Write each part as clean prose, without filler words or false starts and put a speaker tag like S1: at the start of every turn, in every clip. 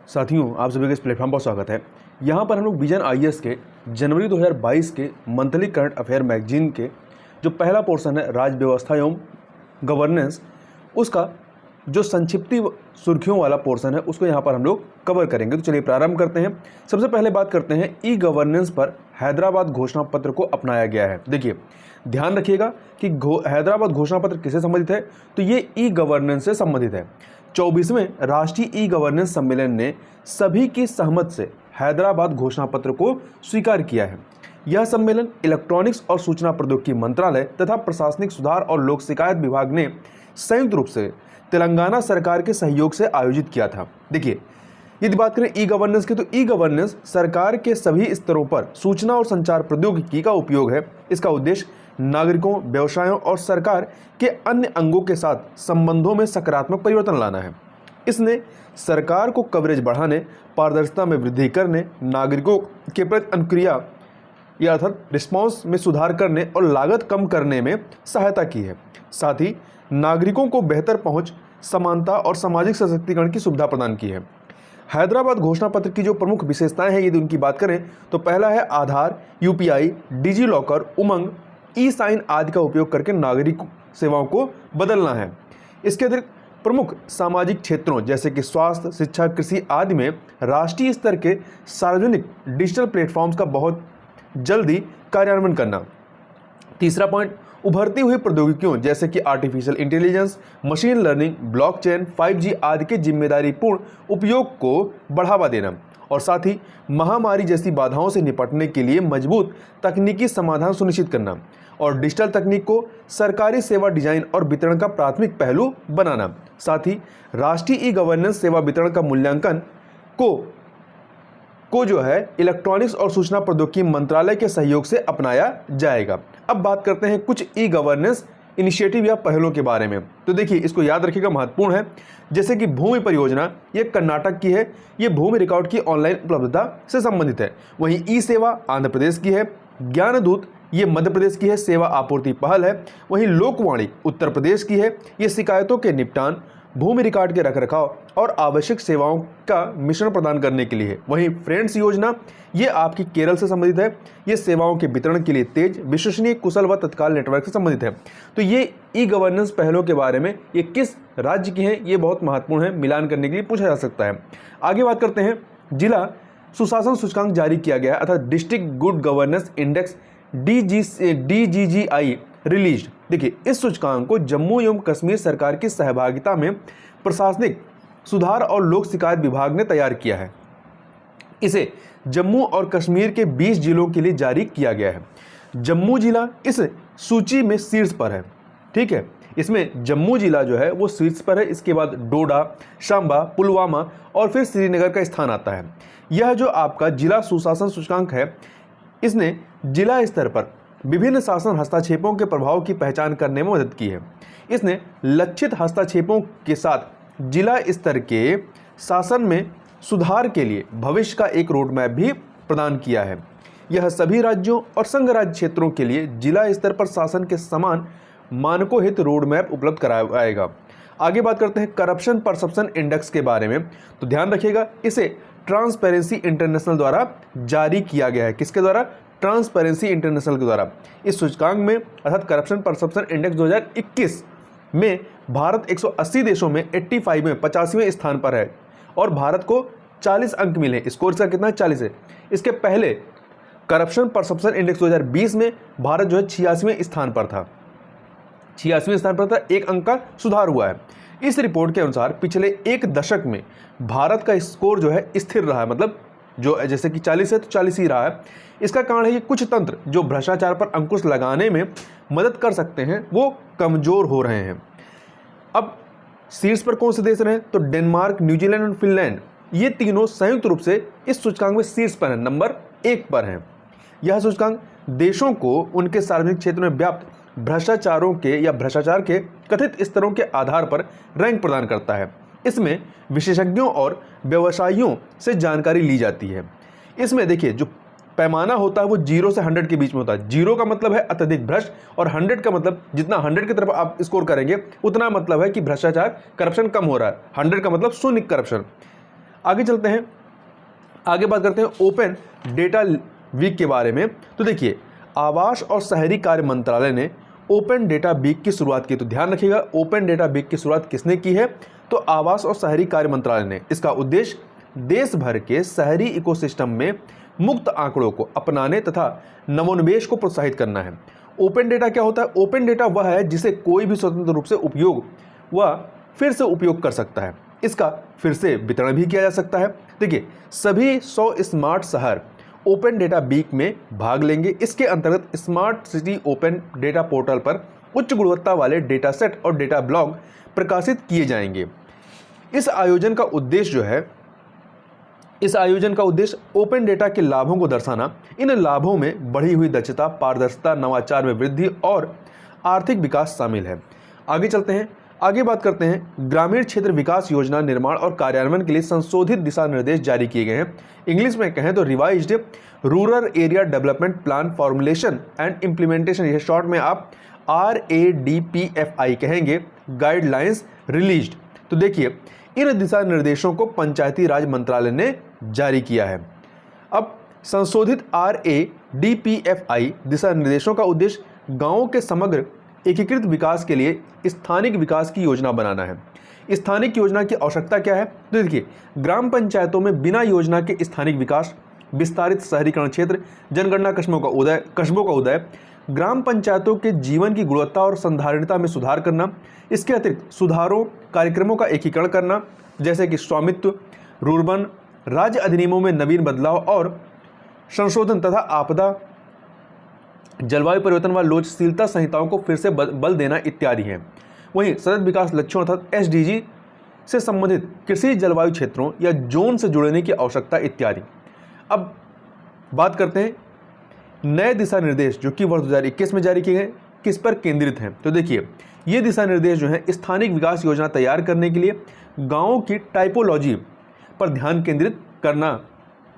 S1: साथियों, आप सभी का इस प्लेटफॉर्म पर स्वागत है। यहाँ पर हम लोग विजन आईएएस के जनवरी 2022 के मंथली करंट अफेयर मैगजीन के जो पहला पोर्शन है राज्य व्यवस्था एवं गवर्नेंस, उसका जो संक्षिप्ति सुर्खियों वाला पोर्शन है उसको यहाँ पर हम लोग कवर करेंगे। तो चलिए प्रारंभ करते हैं। सबसे पहले बात करते हैं ई गवर्नेंस पर हैदराबाद घोषणा पत्र को अपनाया गया है। देखिए, ध्यान रखिएगा कि हैदराबाद घोषणा पत्र किससे संबंधित है, तो ये ई गवर्नेंस से संबंधित है। 24वें राष्ट्रीय ई गवर्नेंस सम्मेलन ने सभी की सहमत से हैदराबाद घोषणा पत्र को स्वीकार किया है। यह सम्मेलन इलेक्ट्रॉनिक्स और सूचना प्रौद्योगिकी मंत्रालय तथा प्रशासनिक सुधार और लोक शिकायत विभाग ने संयुक्त रूप से तेलंगाना सरकार के सहयोग से आयोजित किया था। देखिए, यदि बात करें ई गवर्नेंस की, तो ई गवर्नेंस सरकार के सभी स्तरों पर सूचना और संचार प्रौद्योगिकी का उपयोग है। इसका उद्देश्य नागरिकों, व्यवसायों और सरकार के अन्य अंगों के साथ संबंधों में सकारात्मक परिवर्तन लाना है। इसने सरकार को कवरेज बढ़ाने, पारदर्शिता में वृद्धि करने, नागरिकों के प्रति अनुक्रिया या अर्थात रिस्पॉन्स में सुधार करने और लागत कम करने में सहायता की है। साथ ही नागरिकों को बेहतर पहुंच, समानता और सामाजिक सशक्तिकरण की सुविधा प्रदान की है। हैदराबाद घोषणा पत्र की जो प्रमुख विशेषताएं हैं, यदि उनकी बात करें तो पहला है आधार, यूपीआई, डिजी लॉकर, उमंग, ई साइन आदि का उपयोग करके नागरिक सेवाओं को बदलना है। इसके अतिरिक्त प्रमुख सामाजिक क्षेत्रों जैसे कि स्वास्थ्य, शिक्षा, कृषि आदि में राष्ट्रीय स्तर के सार्वजनिक डिजिटल प्लेटफॉर्म्स का बहुत जल्दी कार्यान्वयन करना। तीसरा पॉइंट, उभरती हुई प्रौद्योगिकियों जैसे कि artificial intelligence, machine learning, blockchain, 5G आदि के जिम्मेदारीपूर्ण उपयोग को बढ़ावा देना और साथ ही महामारी जैसी बाधाओं से निपटने के लिए मजबूत तकनीकी समाधान सुनिश्चित करना और डिजिटल तकनीक को सरकारी सेवा डिजाइन और वितरण का प्राथमिक पहलू बनाना। साथ ही राष्ट्रीय ई गवर्नेंस सेवा वितरण का मूल्यांकन को जो है इलेक्ट्रॉनिक्स और सूचना प्रौद्योगिकी मंत्रालय के सहयोग से अपनाया जाएगा। अब बात करते हैं कुछ ई गवर्नेंस इनिशिएटिव या पहलों के बारे में। तो देखिए, इसको याद रखिएगा, महत्वपूर्ण है। जैसे कि भूमि परियोजना, ये कर्नाटक की है, ये भूमि रिकॉर्ड की ऑनलाइन उपलब्धता से संबंधित है। वहीं ई सेवा आंध्र प्रदेश की है, ज्ञान दूत ये मध्य प्रदेश की है, सेवा आपूर्ति पहल है। वहीं लोकवाणी उत्तर प्रदेश की है, ये शिकायतों के निपटान, भूमि रिकॉर्ड के रखरखाव और आवश्यक सेवाओं का मिश्रण प्रदान करने के लिए है। वहीं फ्रेंड्स योजना ये आपकी केरल से संबंधित है, ये सेवाओं के वितरण के लिए तेज, विश्वसनीय, कुशल व तत्काल नेटवर्क से संबंधित है। तो ये ई गवर्नेंस पहलों के बारे में ये किस राज्य की हैं, ये बहुत महत्वपूर्ण है, मिलान करने के लिए पूछा जा सकता है। आगे बात करते हैं, जिला सुशासन सूचकांक जारी किया गया अर्थात district good governance index DGGI release. देखिए, इस सूचकांक को जम्मू एवं कश्मीर सरकार की सहभागिता में प्रशासनिक सुधार और लोक शिकायत विभाग ने तैयार किया है। इसे जम्मू और कश्मीर के 20 जिलों के लिए जारी किया गया है। जम्मू जिला इस सूची में शीर्ष पर है। ठीक है, इसमें जम्मू जिला जो है वो शीर्ष पर है। इसके बाद डोडा, सांबा, पुलवामा और फिर श्रीनगर का स्थान आता है। यह जो आपका जिला सुशासन सूचकांक है, इसने जिला स्तर पर विभिन्न शासन हस्तक्षेपों के प्रभाव की पहचान करने में मदद की है। इसने लक्षित हस्तक्षेपों के साथ जिला स्तर के शासन में सुधार के लिए भविष्य का एक रोड मैप भी प्रदान किया है। यह सभी राज्यों और संघ राज्य क्षेत्रों के लिए जिला स्तर पर शासन के समान मानकों हित रोड मैप उपलब्ध कराएगा। आगे बात करते हैं करप्शन परसेप्शन इंडेक्स के बारे में। तो ध्यान रखिएगा, इसे ट्रांसपेरेंसी इंटरनेशनल द्वारा जारी किया गया है। किसके द्वारा? ट्रांसपेरेंसी इंटरनेशनल के द्वारा। इस सूचकांक में अर्थात करप्शन परसेप्शन इंडेक्स 2021 में भारत 180 देशों में 85 में 85वें स्थान पर है और भारत को 40 अंक मिले। स्कोर इसका कितना है? 40 है। इसके पहले करप्शन परसेप्शन इंडेक्स 2020 में भारत जो है 86वें स्थान पर था। 86वें स्थान पर था, 1 अंक का सुधार हुआ है। इस रिपोर्ट के अनुसार पिछले एक दशक में भारत का स्कोर जो है स्थिर रहा है, मतलब जो जैसे कि 40 है तो 40 ही रहा है। इसका कारण है कि कुछ तंत्र जो भ्रष्टाचार पर अंकुश लगाने में मदद कर सकते हैं वो कमजोर हो रहे हैं। अब शीर्ष पर कौन से देश रहे? तो डेनमार्क, न्यूजीलैंड और फिनलैंड, ये तीनों संयुक्त रूप से इस सूचकांक में शीर्ष पर है, नंबर 1 पर है। यह सूचकांक देशों को उनके सार्वजनिक क्षेत्र में व्याप्त भ्रष्टाचार के कथित स्तरों के आधार पर रैंक प्रदान करता है। इसमें विशेषज्ञों और व्यवसायियों से जानकारी ली जाती है। इसमें देखिए, जो पैमाना होता है वो 0 से 100 के बीच में होता है। 0 का मतलब है अत्यधिक भ्रष्ट और 100 का मतलब जितना 100 की तरफ आप स्कोर करेंगे उतना मतलब है कि भ्रष्टाचार करप्शन कम हो रहा है। 100 का मतलब शून्य करप्शन। आगे चलते हैं, आगे बात करते हैं ओपन डेटा वीक के बारे में। तो देखिए, आवास और शहरी कार्य मंत्रालय ने ओपन डेटा वीक की शुरुआत की। तो ध्यान रखिएगा, ओपन डेटा वीक की शुरुआत किसने की है? तो आवास और शहरी कार्य मंत्रालय ने। इसका उद्देश्य देश भर के शहरी इकोसिस्टम में मुक्त आंकड़ों को अपनाने तथा नवोन्मेष को प्रोत्साहित करना है। ओपन डेटा क्या होता है? ओपन डेटा वह है जिसे कोई भी स्वतंत्र रूप से उपयोग व फिर से उपयोग कर सकता है। इसका फिर से वितरण भी किया जा सकता है। देखिए, सभी 100 स्मार्ट शहर ओपन डेटा वीक में भाग लेंगे। इसके अंतर्गत smart city open data portal पर उच्च गुणवत्ता वाले डेटा सेट और डेटा ब्लॉग प्रकाशित किए जाएंगे। इस आयोजन का उद्देश्य ओपन डेटा के लाभों को दर्शाना। इन लाभों में बढ़ी हुई दक्षता, पारदर्शिता, नवाचार में वृद्धि और आर्थिक विकास शामिल है। आगे चलते हैं, आगे बात करते हैं ग्रामीण क्षेत्र विकास योजना निर्माण और कार्यान्वयन के लिए संशोधित दिशा निर्देश जारी किए गए हैं। इंग्लिश में कहें तो revised rural area development plan formulation and implementation, यह शॉर्ट में आप RADPFI कहेंगे, गाइडलाइंस रिलीज्ड। तो देखिए, इन दिशा निर्देशों को पंचायती राज मंत्रालय ने जारी किया है। अब संशोधित RADPFI दिशा निर्देशों का उद्देश्य गांवों के समग्र एकीकृत विकास के लिए स्थानिक विकास की योजना बनाना है। स्थानिक योजना की आवश्यकता क्या है? तो देखिए, ग्राम पंचायतों में बिना योजना के स्थानिक विकास, विस्तारित शहरीकरण क्षेत्र, जनगणना कस्बों का उदय, ग्राम पंचायतों के जीवन की गुणवत्ता और संधारणता में सुधार करना। इसके अतिरिक्त सुधारों कार्यक्रमों का एकीकरण करना, जैसे कि स्वामित्व, रूर्बन, राज्य अधिनियमों में नवीन बदलाव और संशोधन तथा आपदा, जलवायु परिवर्तन व लोचशीलता संहिताओं को फिर से बल देना इत्यादि हैं। वहीं सतत विकास लक्ष्यों अर्थात SDG से संबंधित कृषि जलवायु क्षेत्रों या जोन से जुड़ने की आवश्यकता इत्यादि। अब बात करते हैं नए दिशा निर्देश जो कि वर्ष 2021 में जारी किए गए, किस पर केंद्रित हैं? तो देखिए, ये दिशा निर्देश जो हैं स्थानिक विकास योजना तैयार करने के लिए गाँवों की टाइपोलॉजी पर ध्यान केंद्रित करना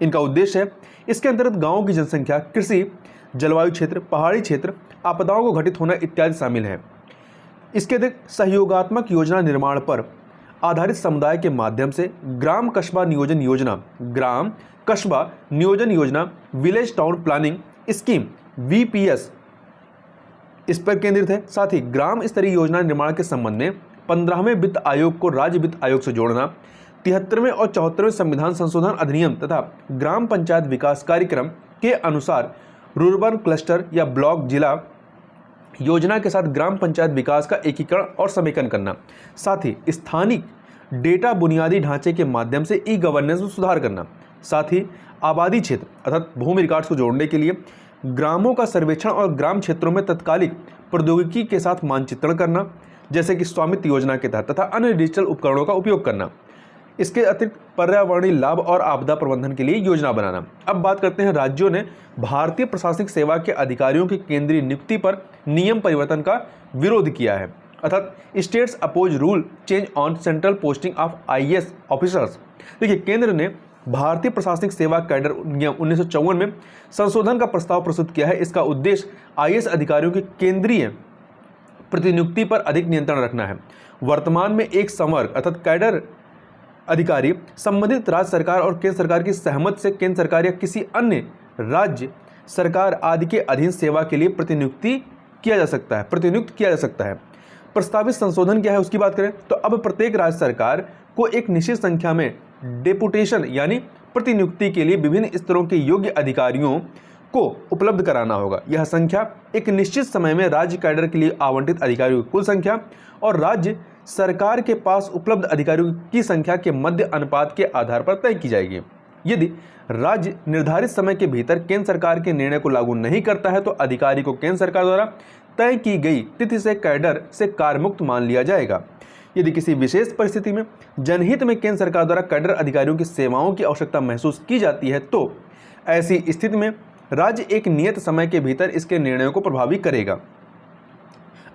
S1: इनका उद्देश्य है। इसके अंतर्गत गाँवों की जनसंख्या, कृषि, जलवायु क्षेत्र, पहाड़ी क्षेत्र, आपदाओं को घटित होना इत्यादि शामिल है। इसके अतिरिक्त सहयोगात्मक योजना निर्माण पर आधारित समुदाय के माध्यम से ग्राम कस्बा नियोजन योजना, village town planning scheme VPS इस पर केंद्रित है। साथ ही ग्राम स्तरीय योजना निर्माण के संबंध में 15वें वित्त आयोग को राज्य वित्त आयोग से जोड़ना, 73वें और 74वें संविधान संशोधन अधिनियम तथा ग्राम पंचायत विकास कार्यक्रम के अनुसार रूरबन क्लस्टर या ब्लॉक जिला योजना के साथ ग्राम पंचायत विकास का एकीकरण और समेकन करना। साथ ही स्थानिक डेटा बुनियादी ढांचे के माध्यम से ई-गवर्नेंस में सुधार करना। साथ ही आबादी क्षेत्र अर्थात भूमि रिकॉर्ड्स को जोड़ने के लिए ग्रामों का सर्वेक्षण और ग्राम क्षेत्रों में तत्कालिक प्रौद्योगिकी के साथ मानचित्रण करना, जैसे कि स्वामित्व योजना के तहत, तथा अन्य डिजिटल उपकरणों का उपयोग करना। इसके अतिरिक्त पर्यावरणीय लाभ और आपदा प्रबंधन के लिए योजना बनाना। अब बात करते हैं, राज्यों ने भारतीय प्रशासनिक सेवा के अधिकारियों की केंद्रीय नियुक्ति पर नियम परिवर्तन का विरोध किया है, अर्थात states oppose rule change on central posting of IAS officers. देखिए, केंद्र ने भारतीय प्रशासनिक सेवा कैडर नियम 1954 में संशोधन का प्रस्ताव प्रस्तुत किया है। इसका उद्देश्य IAS अधिकारियों की केंद्रीय प्रतिनियुक्ति पर अधिक नियंत्रण रखना है। वर्तमान में एक संवर्ग अर्थात कैडर अधिकारी संबंधित राज्य सरकार और केंद्र सरकार की सहमति से केंद्र सरकार या किसी अन्य राज्य सरकार आदि के अधीन सेवा के लिए प्रतिनियुक्त किया जा सकता है। प्रस्तावित संशोधन क्या है उसकी बात करें तो अब प्रत्येक राज्य सरकार को एक निश्चित संख्या में डेपुटेशन यानी प्रतिनियुक्ति के लिए विभिन्न स्तरों के योग्य अधिकारियों को उपलब्ध कराना होगा। यह संख्या एक निश्चित समय में राज्य कैडर के लिए आवंटित अधिकारियों की कुल संख्या और राज्य सरकार के पास उपलब्ध अधिकारियों की संख्या के मध्य अनुपात के आधार पर तय की जाएगी। यदि राज्य निर्धारित समय के भीतर केंद्र सरकार के निर्णय को लागू नहीं करता है तो अधिकारी को केंद्र सरकार द्वारा तय की गई तिथि से कैडर से कार्यमुक्त मान लिया जाएगा। यदि किसी विशेष परिस्थिति में जनहित में केंद्र सरकार द्वारा कैडर अधिकारियों की सेवाओं की आवश्यकता महसूस की जाती है तो ऐसी स्थिति में राज्य एक नियत समय के भीतर इसके निर्णयों को प्रभावी करेगा।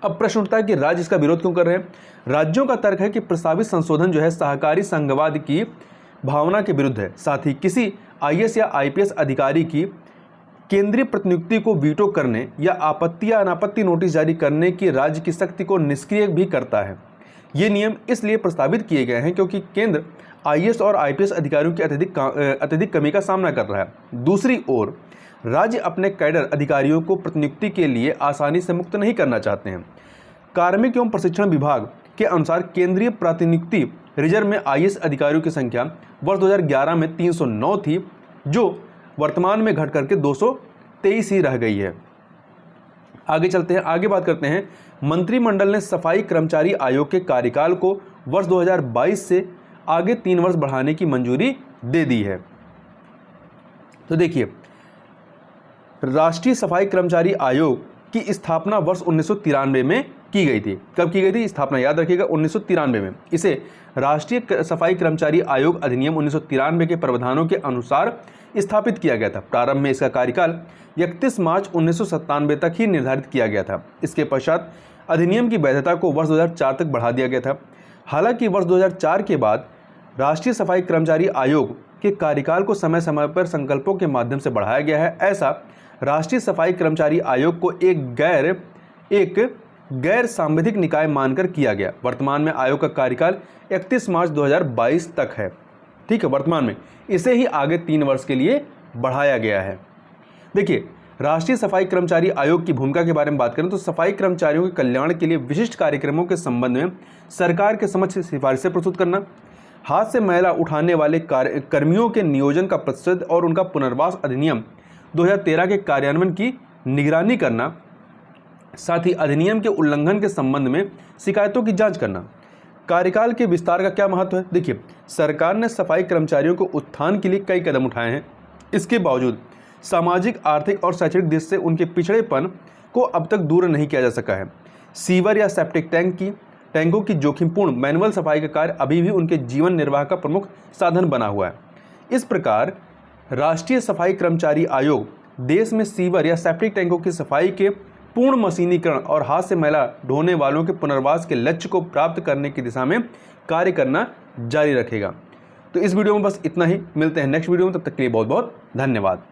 S1: अब प्रश्न उठता है कि राज्य इसका विरोध क्यों कर रहे हैं। राज्यों का तर्क है कि प्रस्तावित संशोधन जो है सहकारी संघवाद की भावना के विरुद्ध है। साथ ही किसी IAS या IPS अधिकारी की केंद्रीय प्रतिनियुक्ति को वीटो करने या आपत्ति या अनापत्ति नोटिस जारी करने की राज्य की शक्ति को निष्क्रिय भी करता है। ये नियम इसलिए प्रस्तावित किए गए हैं क्योंकि केंद्र आईएएस और आईपीएस अधिकारियों की अत्यधिक कमी का सामना कर रहा है। दूसरी ओर राज्य अपने कैडर अधिकारियों को प्रतिनियुक्ति के लिए आसानी से मुक्त नहीं करना चाहते हैं। कार्मिक एवं प्रशिक्षण विभाग के अनुसार केंद्रीय प्रतिनियुक्ति रिजर्व में आईएएस अधिकारियों की संख्या वर्ष 2011 में 309 थी, जो वर्तमान में घट करके 223 ही रह गई है। आगे चलते हैं, आगे बात करते हैं। मंत्रिमंडल ने सफाई कर्मचारी आयोग के कार्यकाल को वर्ष 2022 से आगे 3 वर्ष बढ़ाने की मंजूरी दे दी है। तो देखिए, राष्ट्रीय सफाई कर्मचारी आयोग की स्थापना वर्ष 1993 में की गई थी। कब की गई थी स्थापना? याद रखिएगा, 1993 में। इसे राष्ट्रीय सफाई कर्मचारी आयोग अधिनियम 1993 के प्रावधानों के अनुसार स्थापित किया गया था। प्रारंभ में इसका कार्यकाल 31 मार्च 1997 तक ही निर्धारित किया गया था। इसके पश्चात अधिनियम की वैधता को वर्ष 2004 तक बढ़ा दिया गया था। हालांकि वर्ष 2004 के बाद राष्ट्रीय सफाई कर्मचारी आयोग के कार्यकाल को समय समय पर संकल्पों के माध्यम से बढ़ाया गया है। ऐसा राष्ट्रीय सफाई कर्मचारी आयोग को एक गैर सांविधिक निकाय मानकर किया गया। वर्तमान में आयोग का कार्यकाल 31 मार्च 2022 तक है। ठीक है, वर्तमान में इसे ही आगे 3 वर्ष के लिए बढ़ाया गया है। देखिए, राष्ट्रीय सफाई कर्मचारी आयोग की भूमिका के बारे में बात करें तो सफाई कर्मचारियों के कल्याण के लिए विशिष्ट कार्यक्रमों के संबंध में सरकार के समक्ष सिफारिशें प्रस्तुत करना, हाथ से मैला उठाने वाले कर्मियों के नियोजन का प्रतिशत और उनका पुनर्वास अधिनियम 2013 के कार्यान्वयन की निगरानी करना, साथ ही अधिनियम के उल्लंघन के संबंध में शिकायतों की जांच करना। कार्यकाल के विस्तार का क्या महत्व है? देखिए, सरकार ने सफाई कर्मचारियों को उत्थान के लिए कई कदम उठाए हैं। इसके बावजूद सामाजिक, आर्थिक और शैक्षणिक दृष्टि से उनके पिछड़ेपन को अब तक दूर नहीं किया जा सका है। सीवर या सेप्टिक टैंकों की जोखिमपूर्ण मैनुअल सफाई का कार्य अभी भी उनके जीवन निर्वाह का प्रमुख साधन बना हुआ है। इस प्रकार राष्ट्रीय सफाई कर्मचारी आयोग देश में सीवर या सेप्टिक टैंकों की सफाई के पूर्ण मशीनीकरण और हाथ से मैला ढोने वालों के पुनर्वास के लक्ष्य को प्राप्त करने की दिशा में कार्य करना जारी रखेगा। तो इस वीडियो में बस इतना ही। मिलते हैं नेक्स्ट वीडियो में, तब तक के लिए बहुत बहुत धन्यवाद।